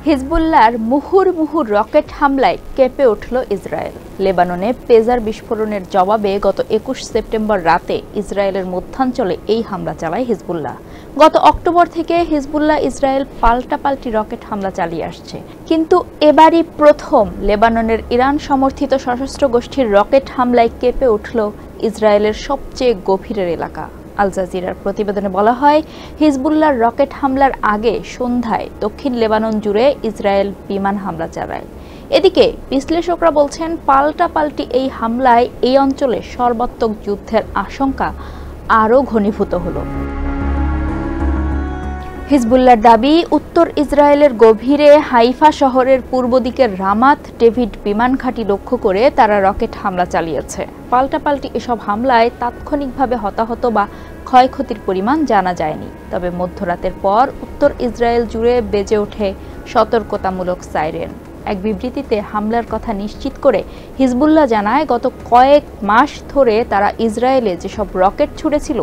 হিজবুল্লাহর মুহুর্মুহু রকেট হামলায় কেঁপে উঠল ইসরায়েল। লেবাননে পেজার বিস্ফোরণের জবাবে গত ২১ সেপ্টেম্বর রাতে ইসরায়েলের মধ্যাঞ্চলে এই হামলা চালায় হিজবুল্লাহ। গত অক্টোবর থেকে হিজবুল্লাহ ইসরায়েল পাল্টাপাল্টি রকেট হামলা চালিয়ে আসছে, কিন্তু এবারই প্রথম লেবাননের ইরান সমর্থিত সশস্ত্র গোষ্ঠীর রকেট হামলায় কেঁপে উঠল ইসরায়েলের সবচেয়ে গভীরের এলাকা। আল জাজিরার প্রতিবেদনে বলা হয়, হিজবুল্লাহর রকেট হামলার আগে সন্ধ্যায় দক্ষিণ লেবানন জুড়ে ইসরায়েল বিমান হামলা চালায়। এদিকে বিশ্লেষকরা বলছেন, পাল্টাপাল্টি এই হামলায় এই অঞ্চলে সর্বাত্মক যুদ্ধের আশঙ্কা আরও ঘনীভূত হলো। হিজবুল্লাহর দাবি, উত্তর ইসরায়েলের গভীরে হাইফা শহরের পূর্ব দিকের রামাত ডেভিড বিমান ঘাঁটি লক্ষ্য করে তারা রকেট হামলা চালিয়েছে। পাল্টাপাল্টি এসব হামলায় তাৎক্ষণিকভাবে হতাহত বা ক্ষয়ক্ষতির পরিমাণ জানা যায়নি। তবে মধ্যরাতের পর উত্তর ইসরায়েল জুড়ে বেজে ওঠে সতর্কতামূলক সাইরেন। এক বিবৃতিতে হামলার কথা নিশ্চিত করে হিজবুল্লাহ জানায়, গত কয়েক মাস ধরে তারা ইসরায়েলে যেসব রকেট ছুড়েছিল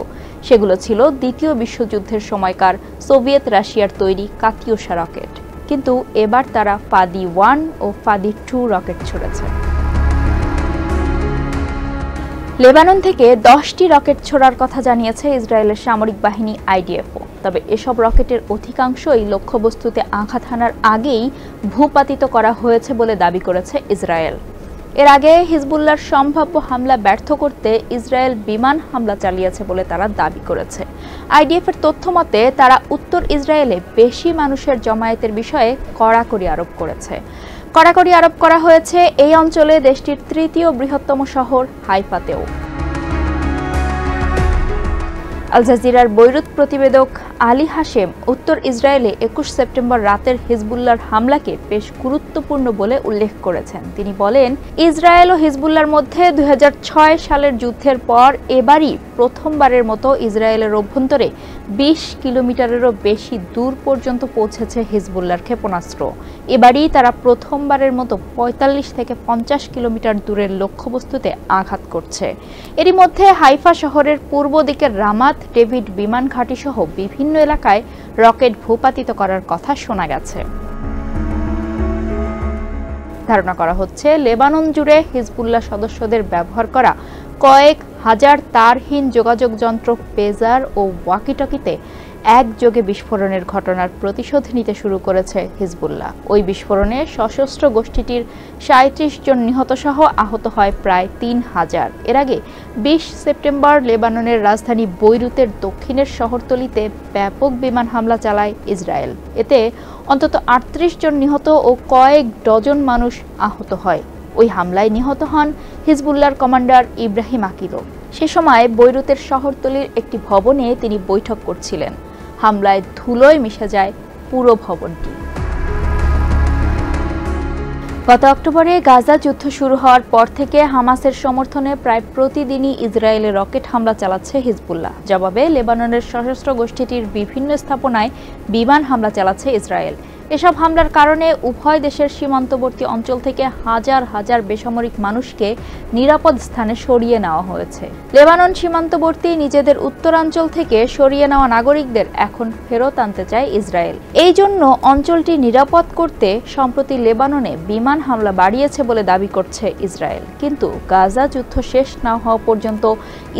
সেগুলো ছিল দ্বিতীয় বিশ্বযুদ্ধের সময়কার সোভিয়েত রাশিয়ার তৈরি কাতিউশা রকেট। কিন্তু এবার তারা ফাদি-1 ও ফাদি-2 রকেট ছুড়েছে। লেবানন থেকে 10টি রকেট ছোড়ার কথা জানিয়েছে ইসরায়েলের সামরিক বাহিনী আইডিএফও। তবে এসব রকেটের অধিকাংশই লক্ষ্যবস্তুতে আঘাত হানার আগেই ভূপাতিত করা হয়েছে বলে দাবি করেছে ইসরায়েল। এর আগে হিজবুল্লাহর সম্ভাব্য হামলা ব্যর্থ করতে ইসরায়েল বিমান হামলা চালিয়েছে বলে তারা দাবি করেছে। আইডিএফের তথ্য মতে, তারা উত্তর ইসরায়েলে বেশি মানুষের জমায়েতের বিষয়ে কড়াকড়ি আরোপ করেছে। কড়াকড়ি আরোপ করা হয়েছে এই অঞ্চলে দেশটির তৃতীয় বৃহত্তম শহর হাইফাতেও। আল জাজিরার বৈরুত প্রতিবেদক আলী হাশেম উত্তর ইসরায়েলে ২১ সেপ্টেম্বর রাতের হিজবুল্লাহর হামলাকে বেশ গুরুত্বপূর্ণ বলে উল্লেখ করেছেন। তিনি বলেন, ইসরায়েল ও হিজবুল্লাহর মধ্যে ২০০৬ সালের যুদ্ধের পর এবারই প্রথমবারের মতো ইসরায়েলের অভ্যন্তরে ২০ কিলোমিটারেরও বেশি দূর পর্যন্ত পৌঁছেছে হিজবুল্লাহর ক্ষেপণাস্ত্র। এবারই তারা প্রথমবারের মতো ৪৫ থেকে ৫০ কিলোমিটার দূরের লক্ষ্যবস্তুতে আঘাত করছে। এরই মধ্যে হাইফা শহরের পূর্ব দিকের রামাত ডেভিড বিমান ঘাঁটি সহ বিভিন্ন এলাকায় রকেট ভূপাতিত করার কথা শোনা গেছে। ধারণা করা হচ্ছে, লেবানন জুড়ে হিজবুল্লাহ সদস্যদের ব্যবহার করা কয়েক হাজার তারহীন যোগাযোগ যন্ত্র, পেজার ও ওয়াকিটকিতে একযোগে বিস্ফোরণের ঘটনার প্রতিশোধ নিতে শুরু করেছে হিজবুল্লাহ। ওই বিস্ফোরণে সশস্ত্র গোষ্ঠীটির ৩৭ জন নিহত সহ আহত হয় প্রায় ৩,০০০। এর আগে ২০ সেপ্টেম্বর লেবাননের রাজধানী বৈরুতের দক্ষিণের শহরতলিতে ব্যাপক বিমান হামলা চালায় ইসরায়েল। এতে অন্তত ৩৮ জন নিহত ও কয়েক ডজন মানুষ আহত হয়। ওই হামলায় নিহত হন হিজবুল্লাহর কমান্ডার ইব্রাহিম আকিলও। সে সময় বৈরুতের শহরতলির একটি ভবনে তিনি বৈঠক করছিলেন। হামলায় ধুলোয় মিশে যায় পুরো ভবনটি। গত অক্টোবরে গাজা যুদ্ধ শুরু হওয়ার পর থেকে হামাসের সমর্থনে প্রায় প্রতিদিনই ইসরায়েলে রকেট হামলা চালাচ্ছে হিজবুল্লাহ। জবাবে লেবাননের সশস্ত্র গোষ্ঠীটির বিভিন্ন স্থাপনায় বিমান হামলা চালাচ্ছে ইসরায়েল। এসব হামলার কারণে উভয় দেশের সীমান্তবর্তী অঞ্চল থেকে হাজার হাজার বেসামরিক মানুষকে নিরাপদ স্থানে সরিয়ে নেওয়া হয়েছে। লেবানন সীমান্তবর্তী নিজেদের উত্তরাঞ্চল থেকে সরিয়ে নেওয়া নাগরিকদের এখন ফেরত আনতে চায় ইসরায়েল। এই জন্য অঞ্চলটি নিরাপদ করতে সম্প্রতি লেবাননে বিমান হামলা বাড়িয়েছে বলে দাবি করছে ইসরায়েল। কিন্তু গাজা যুদ্ধ শেষ না হওয়া পর্যন্ত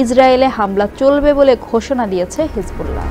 ইসরায়েলে হামলা চলবে বলে ঘোষণা দিয়েছে হিজবুল্লাহ।